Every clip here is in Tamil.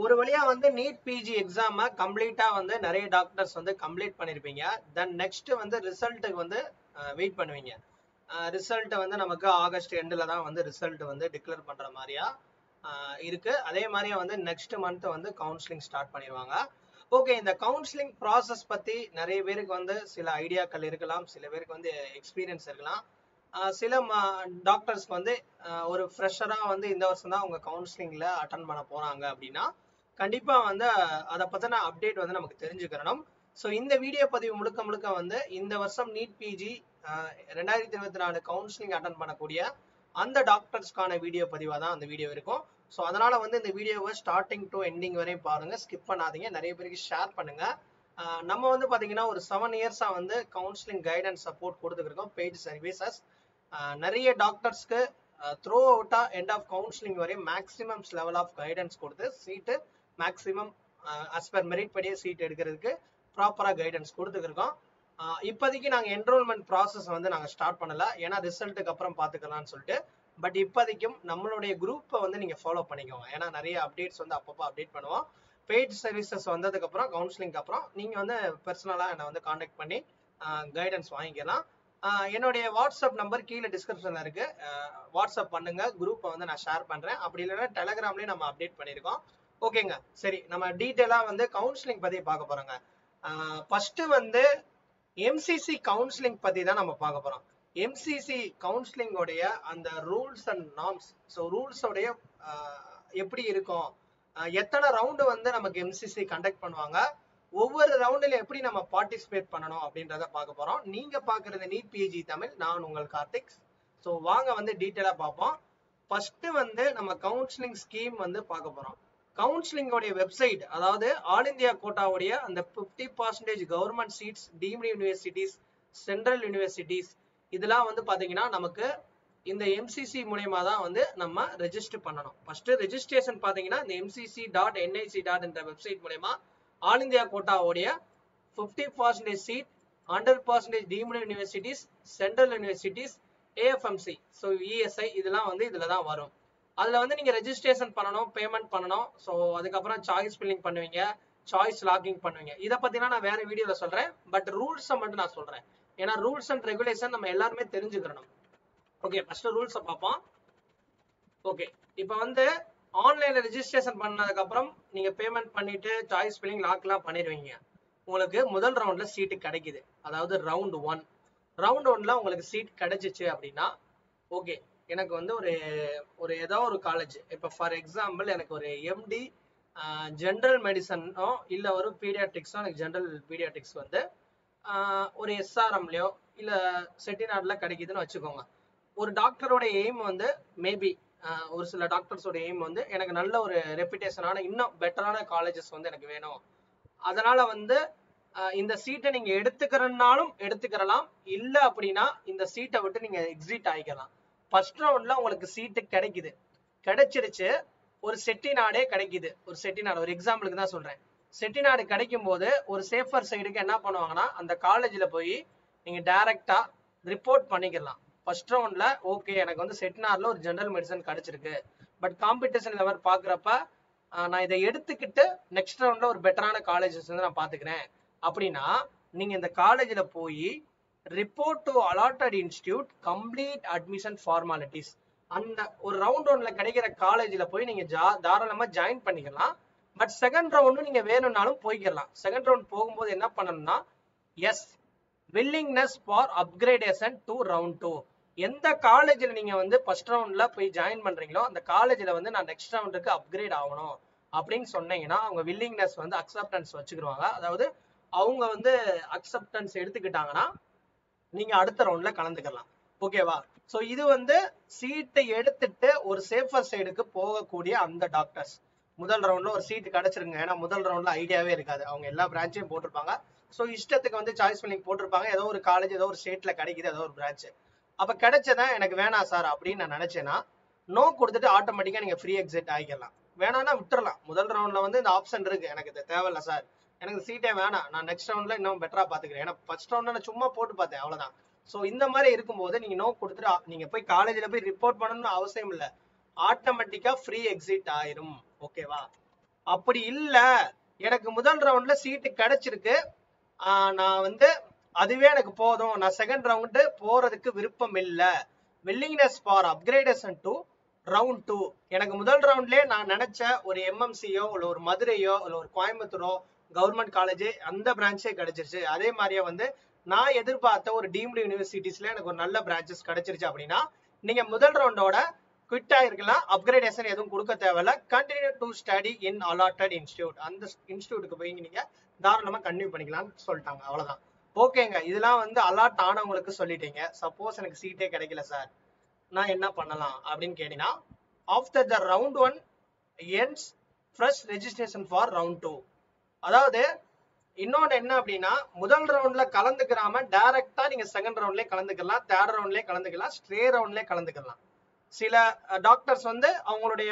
ஒரு வழியா வந்து நீட் பிஜி எக்ஸாம கம்ப்ளீட்டா வந்து நிறைய டாக்டர்ஸ் வந்து கம்ப்ளீட் பண்ணிருப்பீங்க. தென் நெக்ஸ்ட் வந்து ரிசல்ட்டுக்கு வந்து வெயிட் பண்ணுவீங்க. ரிசல்ட் வந்து நமக்கு ஆகஸ்ட் எண்டில் தான் வந்து ரிசல்ட் வந்து டிக்ளேர் பண்ற மாதிரியா இருக்கு. அதே மாதிரியே வந்து நெக்ஸ்ட் மந்த் வந்து கவுன்சிலிங் ஸ்டார்ட் பண்ணிடுவாங்க. ஓகே, இந்த கவுன்சிலிங் ப்ராசஸ் பத்தி நிறைய பேருக்கு வந்து சில ஐடியாக்கள் இருக்கலாம், சில பேருக்கு வந்து எக்ஸ்பீரியன்ஸ் இருக்கலாம். சில டாக்டர்ஸ்க்கு வந்து ஒரு ஃப்ரெஷரா வந்து இந்த வருஷம் தான் அவங்க கவுன்சிலிங்ல அட்டன் பண்ண போறாங்க அப்படின்னா கண்டிப்பா வந்து அதை பத்தின அப்டேட் வந்து நமக்கு தெரிஞ்சுக்கிறணும். ஸோ இந்த வீடியோ பதிவு முழுக்க முழுக்க வந்து இந்த வருஷம் நீட் பிஜி 2024 கவுன்சிலிங் அட்டன் பண்ணக்கூடிய அந்த டாக்டர்ஸ்க்கான வீடியோ பதிவாக தான் அந்த வீடியோ இருக்கும். ஸோ அதனால வந்து இந்த வீடியோவை ஸ்டார்டிங் டு எண்டிங் வரையும் பாருங்க, ஸ்கிப் பண்ணாதீங்க, நிறைய பேருக்கு ஷேர் பண்ணுங்க. நம்ம வந்து பாத்தீங்கன்னா ஒரு 7 இயர்ஸா வந்து கவுன்சிலிங் கைடன்ஸ் சப்போர்ட் கொடுத்துருக்கோம், பெய்ட் சர்வீசஸ். நிறைய டாக்டர்ஸ்க்கு த்ரூ அவுட்டா எண்ட் ஆஃப் கவுன்சிலிங் வரையும் மேக்ஸிமம் லெவல் ஆஃப் கைடன்ஸ் கொடுத்து சீட்டு மேக்ஸிமம் அஸ் பர் மெரிட் படியே சீட் எடுக்கிறதுக்கு ப்ராப்பரா கைடன்ஸ் கொடுத்துருக்கோம். இப்போதைக்கு நாங்கள் என்ரோல்மெண்ட் ப்ராசஸ் வந்து நாங்கள் ஸ்டார்ட் பண்ணல, ஏன்னா ரிசல்ட்டுக்கு அப்புறம் பார்த்துக்கலாம்னு சொல்லிட்டு. பட் இப்போதைக்கும் நம்மளுடைய குரூப்பை வந்து நீங்கள் ஃபாலோ பண்ணிக்கோங்க, ஏன்னா நிறைய அப்டேட்ஸ் வந்து அப்பப்போ அப்டேட் பண்ணுவோம். பெய்ட் சர்வீசஸ் வந்ததுக்கு அப்புறம் கவுன்சிலிங்க்கு அப்புறம் நீங்கள் வந்து பர்சனலாக என்னை வந்து காண்டாக்ட் பண்ணி கைடன்ஸ் வாங்கிக்கலாம். என்னுடைய வாட்ஸ்அப் நம்பர் கீழே டிஸ்கிரிப்ஷன்ல இருக்கு, வாட்ஸ்அப் பண்ணுங்க, குரூப்பை வந்து நான் ஷேர் பண்றேன். அப்படி இல்லைன்னா டெலகிராம்லயும் நம்ம அப்டேட் பண்ணியிருக்கோம். ஓகேங்க, சரி, நம்ம டீட்டெயிலா வந்து கவுன்சிலிங் பத்தி பார்க்க போறோங்க. ஃபர்ஸ்ட் வந்து எம்சிசி கவுன்சிலிங் பத்தி தான் நம்ம பார்க்க போறோம். எம்சிசி கவுன்சிலிங்கோடைய அந்த ரூல்ஸ் அண்ட் நார்ம்ஸ், ஸோ ரூல்ஸோடைய எப்படி இருக்கும், எத்தனை ரவுண்டு வந்து நமக்கு எம்சிசி கண்டக்ட் பண்ணுவாங்க, ஒவ்வொரு ரவுண்டில் எப்படி நம்ம பார்ட்டிசிபேட் பண்ணணும் அப்படின்றத பார்க்க போறோம். நீங்க பாக்குறது நீட் பிஜி தமிழ், நான் உங்கள் கார்த்திக். ஸோ வாங்க வந்து டீட்டெயிலா பார்ப்போம். ஃபர்ஸ்ட் வந்து நம்ம கவுன்சிலிங் ஸ்கீம் வந்து பார்க்க போறோம். கவுன்சிலிங்கோடைய வெப்சைட், அதாவது ஆல் இந்தியா கோட்டாவுடைய அந்த 50% government seeds, deemed universities, central universities, இதெல்லாம் வந்து பாத்தீங்கன்னா நமக்கு இந்த எம்சிசி மூலயமா தான் வந்து நம்ம ரெஜிஸ்டர் பண்ணணும். ஃபர்ஸ்ட் ரெஜிஸ்ட்ரேஷன் பாத்தீங்கன்னா இந்த mcc.nic.in என்ற வெப்சைட் மூலயமா ஆல் இந்தியா கோட்டாவுடைய 50% சீட், 100% deemed universities, central universities, AFMC, so ESI, இதெல்லாம் வந்து இதுல தான் வரும். அதுல வந்து நீங்க ரெஜிஸ்ட்ரேஷன் பண்ணணும், பேமெண்ட் பண்ணணும். ஸோ அதுக்கப்புறம் சாய்ஸ் ஃபில்லிங் பண்ணுவீங்க, சாய்ஸ் லாகிங் பண்ணுவீங்க. இதை பத்தினா நான் வேற வீடியோல சொல்றேன், பட் ரூல்ஸை மட்டும் நான் சொல்றேன், ஏன்னா ரூல்ஸ் அண்ட் ரெகுலேஷன் நம்ம எல்லாருமே தெரிஞ்சுக்கணும். ஓகே, ஃபர்ஸ்ட் ரூல்ஸை பார்ப்போம். ஓகே, இப்போ வந்து ஆன்லைன்ல ரெஜிஸ்ட்ரேஷன் பண்ணதுக்கு அப்புறம் நீங்க பேமெண்ட் பண்ணிட்டு சாய்ஸ் ஃபில்லிங் லாக்லாம் பண்ணிடுவீங்க. உங்களுக்கு முதல் ரவுண்ட்ல சீட்டு கிடைக்குது, அதாவது ரவுண்ட் 1. ரவுண்ட் 1ல உங்களுக்கு சீட் கிடைச்சிச்சு அப்படின்னா ஓகே, எனக்கு வந்து ஒரு ஏதோ ஒரு காலேஜ், இப்போ ஃபார் எக்ஸாம்பிள் எனக்கு ஒரு எம்டி ஜென்ரல் மெடிசனோ இல்லை ஒரு பீடியாட்ரிக்ஸோ, எனக்கு ஜென்ரல் பீடியாட்ரிக்ஸ் வந்து ஒரு எஸ்ஆர்எம்லையோ இல்லை செட்டிநாடுல கிடைக்குதுன்னு வச்சுக்கோங்க. ஒரு டாக்டரோட எய்ம் வந்து மேபி ஒரு சில டாக்டர்ஸோட எய்ம் வந்து எனக்கு நல்ல ஒரு ரெப்யூட்டேஷனான இன்னும் பெட்டரான காலேஜஸ் வந்து எனக்கு வேணும், அதனால வந்து இந்த சீட்டை நீங்க எடுத்துக்கிறனாலும் எடுத்துக்கிறலாம், இல்லை அப்படின்னா இந்த சீட்டை விட்டு நீங்க எக்ஸிட் ஆகிக்கலாம். ஃபர்ஸ்ட் ரவுண்ட்ல உங்களுக்கு சீட்டு கிடைக்குது, கிடைச்சிருச்சு, ஒரு செட்டிநாடே கிடைக்குது. ஒரு செட்டிநாடு, ஒரு எக்ஸாம்பிளுக்கு தான் சொல்றேன், செட்டிநாடு கிடைக்கும் போது ஒரு சேஃபர் சைடுக்கு என்ன பண்ணுவாங்கன்னா அந்த காலேஜ்ல போய் நீங்க டைரக்டா ரிப்போர்ட் பண்ணிக்கலாம். ஃபர்ஸ்ட் ரவுண்ட்ல ஓகே, எனக்கு வந்து செட்டிநாடுல ஒரு ஜெனரல் மெடிசன் கிடைச்சிருக்கு, பட் காம்படிஷன் லெவல் பாக்குறப்ப நான் இதை எடுத்துக்கிட்டு நெக்ஸ்ட் ரவுண்ட்ல ஒரு பெட்டரான காலேஜஸ் வந்து நான் பாத்துக்கிறேன் அப்படின்னா நீங்க இந்த காலேஜ்ல போய் report to allotted institute, complete admission formalities, அந்த ஒரு ரவுண்ட் 1ல கிடைக்கிற காலேஜ்ல போய் நீங்க தாராளமா ஜாயின் பண்ணிக்கலாம். பட் செகண்ட் ரவுண்டும் நீங்க வேணும்னாலும் போய்க்கலாம். செகண்ட் ரவுண்ட் போகும்போது என்ன பண்ணணும்னா as willingness for upgradation to round 2, எந்த காலேஜ்ல நீங்க வந்து ஃபர்ஸ்ட் ரவுண்ட்ல போய் ஜாயின் பண்றீங்களோ அந்த காலேஜ்ல வந்து நான் நெக்ஸ்ட் ரவுண்டுக்கு அப்கிரேட் ஆகணும் அப்படின்னு சொன்னீங்கன்னா அவங்க வில்லிங்னஸ் வந்து அக்செப்டன்ஸ் வச்சுக்கிடுவாங்க. அதாவது அவங்க வந்து அக்செப்டன்ஸ் எடுத்துக்கிட்டாங்கன்னா நீங்க அடுத்த ரவுண்ட்ல கலந்துக்கலாம். ஓகேவா? ஸோ இது வந்து சீட்டை எடுத்துட்டு ஒரு சேஃபர் சைடுக்கு போகக்கூடிய அந்த டாக்டர்ஸ். முதல் ரவுண்ட்ல ஒரு சீட்டு கிடைச்சிருங்க, ஏன்னா முதல் ரவுண்ட்ல ஐடியாவே இருக்காது, அவங்க எல்லா பிரான்ச்சையும் போட்டிருப்பாங்க. ஸோ இஷ்டத்துக்கு வந்து சாய்ஸ் ஃபில்லிங் போட்டிருப்பாங்க, ஏதோ ஒரு காலேஜ் ஏதோ ஒரு ஸ்டேட்ல கிடைக்குது, ஏதோ ஒரு பிரான்ச். அப்ப கிடைச்சதான் எனக்கு வேணாம் சார் அப்படின்னு நான் நினைச்சேன்னா நோ கொடுத்துட்டு ஆட்டோமேட்டிக்கா நீங்க ஃப்ரீ எக்ஸிட் ஆகிக்கலாம். வேணாம்னா விட்டுறலாம். முதல் ரவுண்ட்ல வந்து இந்த ஆப்ஷன் இருக்கு, எனக்கு இது தேவையில்ல சார், எனக்கு சீட்டே வேணாம், நான் நெக்ஸ்ட் ரவுண்ட்ல இன்னும் பெட்டரா பாத்துக்கிறேன், ஏன்னா ஃபர்ஸ்ட் ரவுண்ட்ல நான் சும்மா போட்டு பார்த்தேன் அவ்வளவுதான். ஸோ இந்த மாதிரி இருக்கும்போது நீங்க நோ கொடுத்துட்டு நீங்க போய் காலேஜ்ல போய் ரிப்போர்ட் பண்ணணும்னு அவசியம் இல்லை, ஆட்டோமேட்டிக்கா ஃப்ரீ எக்ஸிட் ஆயிரும். ஓகேவா? அப்படி இல்ல எனக்கு முதல் ரவுண்ட்ல சீட்டு கிடைச்சிருக்கு, நான் வந்து அதுவே எனக்கு போதும், நான் செகண்ட் ரவுண்டு போறதுக்கு விருப்பம் இல்ல, willingness for upgradation to round 2, எனக்கு முதல் ரவுண்ட்லயே நான் நினைச்ச ஒரு எம்எம்சியோ இல்ல ஒரு மதுரையோ இல்ல ஒரு கோயம்புத்தூரோ கவர்மெண்ட் காலேஜ் அந்த பிரான்ச்சே கிடைச்சிருச்சு, அதே மாதிரியே வந்து நான் எதிர்பார்த்த ஒரு டீம்டு யூனிவர்சிட்டிஸ்ல எனக்கு ஒரு நல்ல பிரான்ச்சஸ் கிடைச்சிருச்சு அப்படின்னா நீங்க முதல் ரவுண்டோட குவிட் ஆயிருக்கலாம், அப்கிரேடேஷன் எதுவும் கொடுக்க தேவையில்ல, continue to study in allotted institute, அந்த இன்ஸ்டியூட்டுக்கு போய் நீங்க தாராளமா கண்டினியூ பண்ணிக்கலாம்னு சொல்லிட்டாங்க. அவ்வளவுதான். ஓகேங்க, இதெல்லாம் வந்து அலாட் ஆனவங்களுக்கு சொல்லிட்டீங்க. சப்போஸ் எனக்கு சீட்டே கிடைக்கல சார், நான் என்ன பண்ணலாம் அப்படின்னு கேட்டீங்கன்னா, after the round 1 ends fresh registration for round 2. அதாவது இன்னொன்னு என்ன அப்படின்னா, முதல் ரவுண்ட்ல கலந்துக்கிறாம டைரக்டா நீங்க செகண்ட் ரவுண்ட்லயே கலந்துக்கலாம், தேர்ட் ரவுண்ட்லயே கலந்துக்கலாம், ஸ்ட்ரே ரவுண்ட்லயே கலந்துக்கலாம். சில டாக்டர்ஸ் வந்து அவங்களுடைய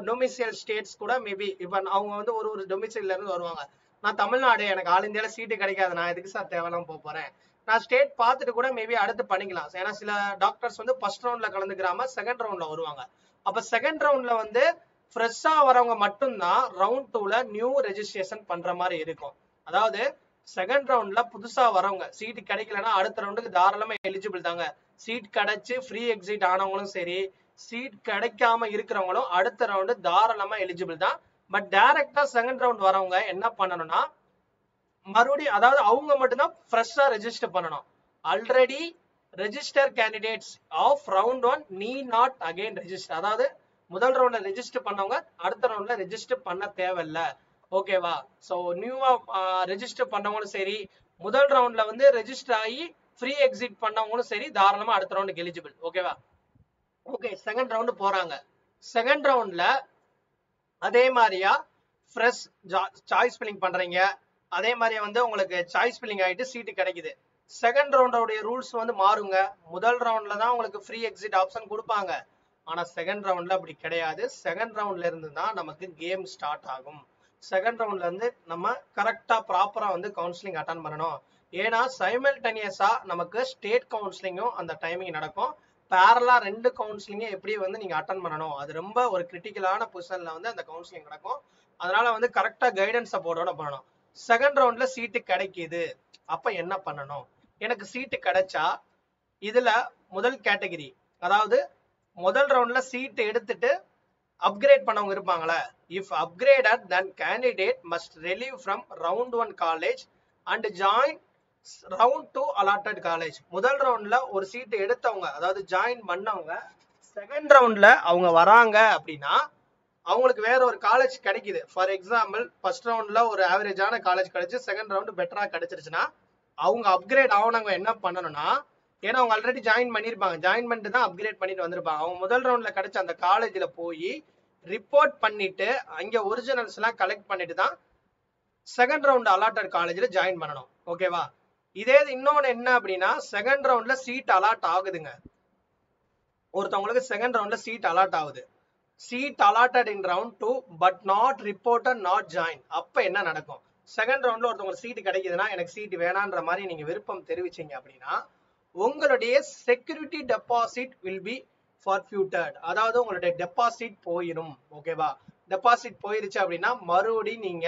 டொமிசைல் ஸ்டேட்ஸ் கூட மேபி இப்ப அவங்க வந்து ஒரு டொமிசைல்ல இருந்து வருவாங்க, நான் தமிழ்நாடு, எனக்கு ஆல் இந்தியால சீட்டு கிடைக்காது, நான் எதுக்கு சார் தேவையில்லாம போறேன், நான் ஸ்டேட் பார்த்துட்டு கூட மேபி அடுத்து பண்ணிக்கலாம். ஏன்னா சில டாக்டர்ஸ் வந்து ஃபர்ஸ்ட் ரவுண்ட்ல கலந்துக்கிறாம செகண்ட் ரவுண்ட்ல வருவாங்க. அப்ப செகண்ட் ரவுண்ட்ல வந்து ஃப்ரெஷ்ஷா வரவங்க மட்டும்தான் ரவுண்ட் 2ல நியூ ரெஜிஸ்ட்ரேஷன் பண்ற மாதிரி இருக்கும். அதாவது செகண்ட் ரவுண்ட்ல புதுசா வரவங்க சீட் கிடைக்கலன்னா அடுத்த ரவுண்டுக்கு தாராளமா எலிஜிபிள் தாங்க. சீட் கிடைச்சு ஃப்ரீ எக்ஸிட் ஆனவங்களும் சரி, சீட் கிடைக்காம இருக்கிறவங்களும் அடுத்த ரவுண்டு தாராளமா எலிஜிபிள் தான். பட் டைரக்டா செகண்ட் ரவுண்ட் வரவங்க என்ன பண்ணணும்னா மறுபடியும், அதாவது அவங்க மட்டும்தான் ஃப்ரெஷ்ஷா ரெஜிஸ்டர் பண்ணணும். Already register candidates of round 1 need not again register. அதாவது முதல் ரவுண்ட்ல ரெஜிஸ்டர் பண்ணவங்க அடுத்த ரவுண்ட்ல ரெஜிஸ்டர் பண்ண தேவையில்ல. ஓகேவா? ஸோ நியூவா ரெஜிஸ்டர் பண்ணவங்களும் சரி, முதல் ரவுண்ட்ல வந்து ரெஜிஸ்டர் ஆகி ஃப்ரீ எக்ஸிட் பண்ணவங்களும் சரி, தாராளமா அடுத்த ரவுண்டுக்கு எலிஜிபிள். ஓகேவா? ஓகே, செகண்ட் ரவுண்டு போறாங்க. செகண்ட் ரவுண்ட்ல அதே மாதிரியா ஃப்ரெஷ் சாய்ஸ் ஃபில்லிங் பண்றீங்க, அதே மாதிரியே வந்து உங்களுக்கு சாய்ஸ் ஃபில்லிங் ஆயிட்டு சீட்டு கிடைக்குது. செகண்ட் ரவுண்டோடைய ரூல்ஸ் வந்து மாறுங்க. முதல் ரவுண்ட்ல தான் உங்களுக்கு ஃப்ரீ எக்ஸிட் ஆப்ஷன் கொடுப்பாங்க, ஆனா செகண்ட் ரவுண்ட்ல அப்படி கிடையாது. செகண்ட் ரவுண்ட்ல இருந்து தான் நமக்கு கேம் ஸ்டார்ட் ஆகும். செகண்ட் ரவுண்ட்ல இருந்து நம்ம கரெக்டா ப்ராப்பரா வந்து கவுன்சிலிங் அட்டன் பண்ணணும். ஏன்னா சைமல்டேனியஸா நமக்கு ஸ்டேட் கவுன்சிலிங்கும் அந்த டைமிங் நடக்கும். பேரலா 2 கவுன்சிலிங்கும் எப்படி வந்து நீங்க அட்டன் பண்ணணும், அது ரொம்ப ஒரு கிரிட்டிக்கலான பொசிஷன்ல வந்து அந்த கவுன்சிலிங் நடக்கும். அதனால வந்து கரெக்டா கைடன்ஸ் சப்போர்ட்டோட பண்ணணும். செகண்ட் ரவுண்ட்ல சீட்டு கிடைக்குது, அப்ப என்ன பண்ணணும்? எனக்கு சீட்டு கிடைச்சா இதுல முதல் கேட்டகரி, அதாவது முதல் ரவுண்ட்ல சீட்டு எடுத்துட்டு அப்கிரேட் பண்ணவங்க இருப்பாங்களே, if upgraded then candidate must relieve from round 1 college and join round 2 allotted college. முதல் ரவுண்ட்ல ஒரு சீட்டு எடுத்தவங்க, அதாவது ஜாயின் பண்ணவங்க, செகண்ட் ரவுண்ட்ல அவங்க வராங்க அப்படின்னா அவங்களுக்கு வேற ஒரு காலேஜ் கிடைக்குது. ஃபார் எக்ஸாம்பிள் ஃபர்ஸ்ட் ரவுண்ட்ல ஒரு ஆவரேஜான காலேஜ் கிடைச்சு செகண்ட் ரவுண்ட் பெட்டரா கிடைச்சிருச்சுன்னா அவங்க அப்கிரேட் ஆனவங்க என்ன பண்ணணும்னா, ஏன்னா அவங்க ஆல்ரெடி ஜாயின் பண்ணிருப்பாங்க, ஜாயின் பண்ணிட்டு தான் அப்கிரேட் பண்ணிட்டு வந்திருப்பாங்க, அவங்க முதல் ரவுண்ட்ல கிடைச்ச அந்த காலேஜ்ல போய் ரிப்போர்ட் பண்ணிட்டு அங்க ஒரிஜினல்ஸ் எல்லாம் கலெக்ட் பண்ணிட்டு தான் செகண்ட் ரவுண்ட் அலாட்டட் காலேஜ்ல ஜாயின் பண்ணணும். ஓகேவா? இதே இன்னொன்னு என்ன அப்படின்னா, செகண்ட் ரவுண்ட்ல சீட் அலாட் ஆகுதுங்க, ஒருத்தவங்களுக்கு செகண்ட் ரவுண்ட்ல சீட் அலாட் ஆகுது, seat allotted in round 2 but not reported not join. அப்ப என்ன நடக்கும்? செகண்ட் ரவுண்ட்ல ஒருத்தவங்களுக்கு சீட் கிடைக்குதுன்னா எனக்கு சீட் வேணான்ற மாதிரி நீங்க விருப்பம் தெரிவிச்சீங்க அப்படின்னா உங்களுடைய security deposit will be forfeited, அதாவது உங்களுடைய டெபாசிட் போயிடும். ஓகேவா? டெபாசிட் போயிருச்சு அப்படின்னா மறுபடியும் நீங்க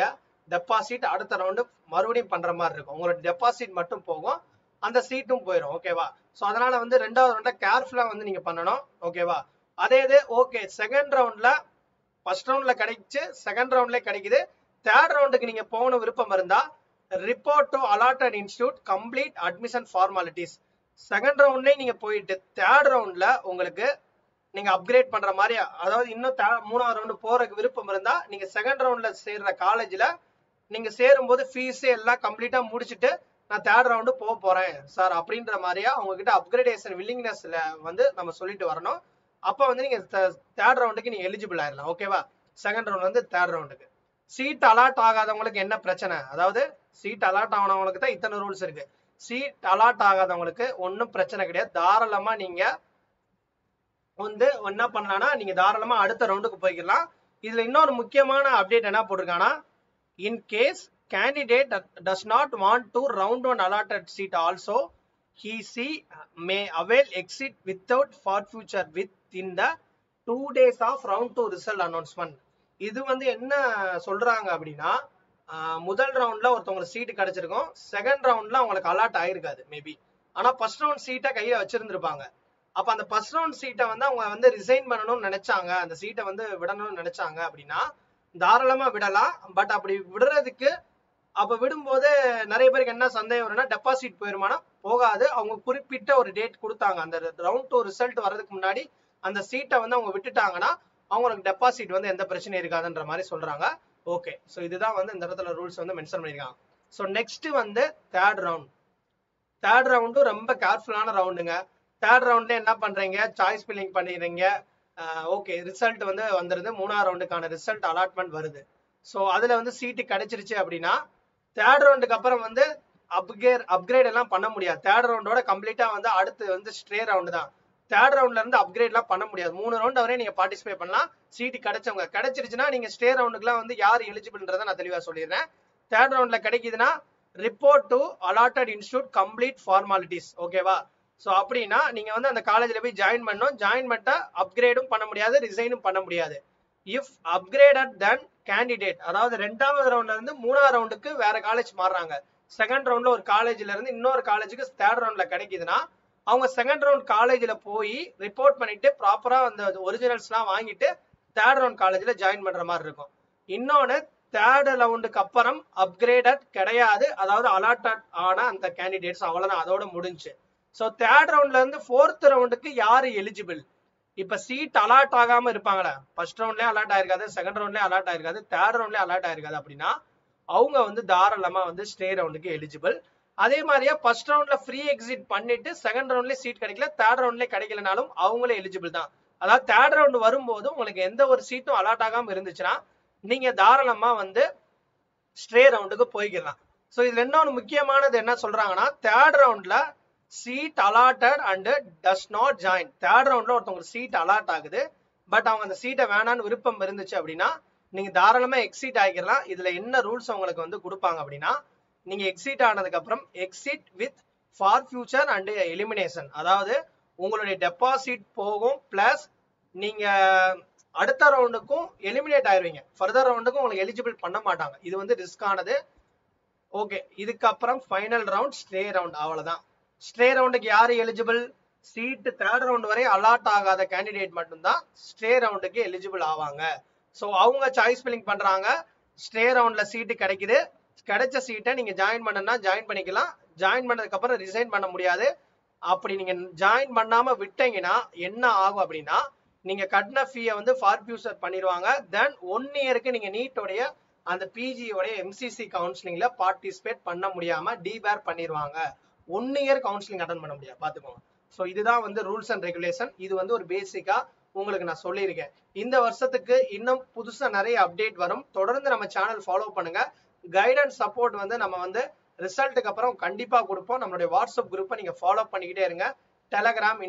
டெபாசிட் அடுத்த ரவுண்டு மறுபடியும் பண்ற மாதிரி இருக்கும். உங்களோட டெபாசிட் மட்டும் போகும், அந்த சீட்டும் போயிடும். ஓகேவா? ஸோ அதனால வந்து ரெண்டாவது ரவுண்ட்ல கேர்ஃபுல்லா வந்து நீங்க பண்ணணும். ஓகேவா? அதே இது ஓகே, செகண்ட் ரவுண்ட்ல ஃபர்ஸ்ட் ரவுண்ட்ல கிடைச்சு செகண்ட் ரவுண்ட்ல கிடைக்குது, தேர்ட் ரவுண்டுக்கு நீங்க போகணும் விருப்பம் இருந்தா report to allotted institute complete admission formalities. Second ரவுண்ட்லயே நீங்க போயிட்டு தேர்ட் ரவுண்ட்ல உங்களுக்கு நீங்க அப்கிரேட் பண்ற மாதிரி, அதாவது இன்னும் மூணாவது ரவுண்டு போறதுக்கு விருப்பம் இருந்தா நீங்க செகண்ட் ரவுண்ட்ல சேர்ற காலேஜ்ல நீங்க சேரும்போது ஃபீஸ் எல்லாம் கம்ப்ளீட்டா முடிச்சுட்டு நான் தேர்ட் ரவுண்டு போக போறேன் சார் அப்படின்ற மாதிரியா அவங்க கிட்ட அப்கிரேடேஷன் வில்லிங்னஸ்ல வந்து நம்ம சொல்லிட்டு வரணும். அப்ப வந்து நீங்க தேர்ட் ரவுண்டுக்கு நீங்க எலிஜிபிள் ஆயிடலாம். ஓகேவா? செகண்ட் ரவுண்ட் வந்து தேர்ட் ரவுண்டுக்கு. சீட் அலாட் ஆகாதவங்களுக்கு என்ன பிரச்சனை, அதாவது சீட் அலாட் ஆனவங்களுக்கு தான் இத்தனை ரூல்ஸ் இருக்கு. சீட் அலாட் ஆகாதவங்களுக்கு ஒன்றும் பிரச்சனை கிடையாது, தாராளமா நீங்க வந்து என்ன பண்ணலாம்னா நீங்க தாராளமா அடுத்த ரவுண்டுக்கு போய்க்கலாம். இதுல இன்னொரு முக்கியமான அப்டேட் என்ன போட்டிருக்காங்கன்னா, in case candidate does not want to round 1 allotted seat also he may avail exit without forfeiture within the 2 days of round 2 result announcement. இது வந்து என்ன சொல்றாங்க அப்படின்னா, முதல் ரவுண்ட்ல ஒருத்தவங்களுக்கு சீட்டு கிடைச்சிருக்கும், செகண்ட் ரவுண்ட்ல அவங்களுக்கு அலாட் ஆயிருக்காது மேபி. ஆனா ஃபர்ஸ்ட் ரவுண்ட் சீட்டை கையில வச்சிருந்திருப்பாங்க. அப்ப அந்த ஃபர்ஸ்ட் ரவுண்ட் சீட்டை வந்து அவங்க வந்து ரிசைன் பண்ணணும்னு நினைச்சாங்க, அந்த சீட்டை வந்து விடணும்னு நினைச்சாங்க அப்படின்னா தாராளமா விடலாம். பட் அப்படி விடுறதுக்கு அப்ப விடும்போது நிறைய பேருக்கு என்ன சந்தேகம் வரும்னா, டெபாசிட் போயிருமானா போகாது. அவங்க குறிப்பிட்ட ஒரு டேட் கொடுத்தாங்க, அந்த ரவுண்ட் 2 ரிசல்ட் வர்றதுக்கு முன்னாடி அந்த சீட்டை வந்து அவங்க விட்டுட்டாங்கன்னா அவங்களுக்கு டெபாசிட் வந்து எந்த பிரச்சனையும் இருக்காதுன்ற மாதிரி சொல்றாங்க. ஓகே, ஸோ இதுதான் வந்து இந்த இடத்துல ரூல்ஸ் வந்து மென்ஷன் பண்ணிருக்காங்க. ஸோ நெக்ஸ்ட் வந்து தேர்ட் ரவுண்ட். தேர்ட் ரவுண்டும் ரொம்ப கேர்ஃபுல்லான ரவுண்டுங்க. தேர்ட் ரவுண்ட்ல என்ன பண்றீங்க, சாய்ஸ் ஃபில்லிங் பண்ணிடுறீங்க. ஓகே, ரிசல்ட் வந்து வந்துருது, 3ஆம் ரவுண்டுக்கான ரிசல்ட் அலாட்மெண்ட் வருது. ஸோ அதுல வந்து சீட்டு கிடைச்சிருச்சு அப்படின்னா தேர்ட் ரவுண்டுக்கு அப்புறம் வந்து அப்கிரேட் எல்லாம் பண்ண முடியாது. தேர்ட் ரவுண்டோட கம்ப்ளீட்டா வந்து அடுத்து வந்து ஸ்ட்ரே ரவுண்டு தான். தேர்ட் ரவுண்ட்ல இருந்து அப்கிரேட் எல்லாம் பண்ண முடியாது. 3 ரவுண்ட் வரையும் நீங்க பார்ட்டிசிபேட் பண்ணலாம். சீட்டு கிடைச்சவங்க கிடைச்சிருச்சுன்னா நீங்க ஸ்டே ரவுண்டுக்குலாம் வந்து யார் எலிஜிபிள்ன்றதை நான் தெளிவா சொல்லிடுறேன். தேர்ட் ரவுண்ட்ல கிடைக்குதுன்னா report to allotted institute complete formalities. ஓகேவா? ஸோ அப்படின்னா நீங்க வந்து அந்த காலேஜ்ல போய் ஜாயின் பண்ணணும். ஜாயின் பண்ணிட்டா அப்கிரேடும் பண்ண முடியாது, ரிசைனும் பண்ண முடியாது. இஃப் அப்கிரேடட் தென் கேண்டிடேட், அதாவது 2வது ரவுண்ட்ல இருந்து 3ஆம் ரவுண்டுக்கு வேற காலேஜ் மாறுறாங்க. செகண்ட் ரவுண்ட்ல ஒரு காலேஜ்ல இருந்து இன்னொரு காலேஜுக்கு தேர்ட் ரவுண்ட்ல கிடைக்குதுன்னா அவங்க செகண்ட் ரவுண்ட் காலேஜ்ல போய் ரிப்போர்ட் பண்ணிட்டு ப்ராப்பரா அந்த ஒரிஜினல்ஸ்லாம் வாங்கிட்டு தேர்ட் ரவுண்ட் காலேஜ்ல ஜாயின் பண்ற மாதிரி இருக்கும். இன்னொன்னு, தேர்ட் ரவுண்டுக்கு அப்புறம் அப்கிரேடட் கிடையாது, அதாவது அலாட்டட் ஆன அந்த கேண்டிடேட்ஸ் அவ்வளவுதான், அதோட முடிஞ்சு. ஸோ தேர்ட் ரவுண்ட்ல இருந்து 4th ரவுண்டுக்கு யாரு எலிஜிபிள்? இப்ப சீட் அலாட் ஆகாம இருப்பாங்களா, ஃபர்ஸ்ட் ரவுண்ட்லயே அலாட் ஆயிருக்காது, செகண்ட் ரவுண்ட்லயே அலாட் ஆயிருக்காது, தேர்ட் ரவுண்ட்லயே அலாட் ஆயிருக்காது அப்படின்னா அவங்க வந்து தாராளமா வந்து ஸ்டே ரவுண்டுக்கு எலிஜிபிள். அதே மாதிரியே ஃபர்ஸ்ட் ரவுண்ட்ல ஃப்ரீ எக்ஸிட் பண்ணிட்டு செகண்ட் ரவுண்ட்லயே சீட் கிடைக்கல, தேர்ட் ரவுண்ட்லயே கிடைக்கலனாலும் அவங்களே எலிஜிபிள் தான். அதாவது தேர்ட் ரவுண்ட் வரும்போது உங்களுக்கு எந்த ஒரு சீட்டும் அலாட் ஆகாம இருந்துச்சுன்னா நீங்க தாராளமா வந்து ஸ்டே ரவுண்டுக்கு போய்க்கலாம். ஸோ இதுல இன்னொன்று முக்கியமானது என்ன சொல்றாங்கன்னா, தேர்ட் ரவுண்ட்ல seat allotted and does not join. Third ரவுண்ட்ல ஒருத்தவங்க சீட் அலாட் ஆகுது, பட் அவங்க அந்த சீட்டை வேணான்னு விருப்பம் இருந்துச்சு அப்படின்னா நீங்க தாராளமா எக்ஸிட் ஆகிக்கலாம். இதுல என்ன ரூல்ஸ் உங்களுக்கு வந்து கொடுப்பாங்க அப்படின்னா, நீங்க எக்ஸிட் ஆனதுக்கு அப்புறம் exit with for future and elimination, அதாவது உங்களுடைய டெபாசிட் போகும் பிளஸ் நீங்க அடுத்த ரவுண்டுக்கும் எலிமினேட் ஆயிருவீங்க, ஃபர்தர் ரவுண்டுக்கும் உங்களுக்கு எலிஜிபிள் பண்ண மாட்டாங்க. இது வந்து ரிஸ்க் ஆனது. ஓகே, இதுக்கப்புறம் ஃபைனல் ரவுண்ட் ஸ்டே ரவுண்ட், அவ்வளவுதான். ஸ்டே ரவுண்டுக்கு யாரு எலிஜிபிள்? சீட் தேர்ட் ரவுண்ட் வரை அலாட் ஆகாத கேண்டிடேட் மட்டும்தான் ஸ்டே ரவுண்டுக்கு எலிஜிபிள் ஆவாங்க. ஸோ அவங்க சாய்ஸ் ஃபில்லிங் பண்றாங்க, ஸ்டே ரவுண்ட்ல சீட்டு கிடைக்குது, கிடைச்ச சீட்டை நீங்க ஜாயின் பண்ணனா ஜாயின் பண்ணிக்கலாம், ஜாயின் பண்ணதுக்கு அப்புறம் ரிசைன் பண்ண முடியாது. அப்படி நீங்க ஜாயின் பண்ணாம விட்டீங்கன்னா என்ன ஆகும் அப்படின்னா, நீங்க கட்டின ஃபீயை வந்து ஃபார்ஃபியூச்சர் பண்ணிடுவாங்க. தென் 1 இயருக்கு நீங்க நீட்டோடைய அந்த பிஜியோடைய எம்சிசி கவுன்சிலிங்ல பார்ட்டிசிபேட் பண்ண முடியாம டிபேர் பண்ணிடுவாங்க. 1 இயர் கவுன்சிலிங் அட்டன் பண்ண முடியாது, பாத்துக்கோங்க. ஸோ இதுதான் வந்து ரூல்ஸ் அண்ட் ரெகுலேஷன். இது வந்து ஒரு பேசிக்கா உங்களுக்கு நான் சொல்லியிருக்கேன். இந்த வருஷத்துக்கு இன்னும் புதுசா நிறைய அப்டேட் வரும். தொடர்ந்து நம்ம சேனல் ஃபாலோ பண்ணுங்க. கைடன்ஸ் சப்போர்ட் வந்து நம்ம வந்து ரிசல்ட்டுக்கு அப்புறம் கண்டிப்பா கொடுப்போம். நம்மளுடைய வாட்ஸ்அப் குரூப்பை நீங்க ஃபாலோ பண்ணிக்கிட்டே இருங்க. டெலகிராம்,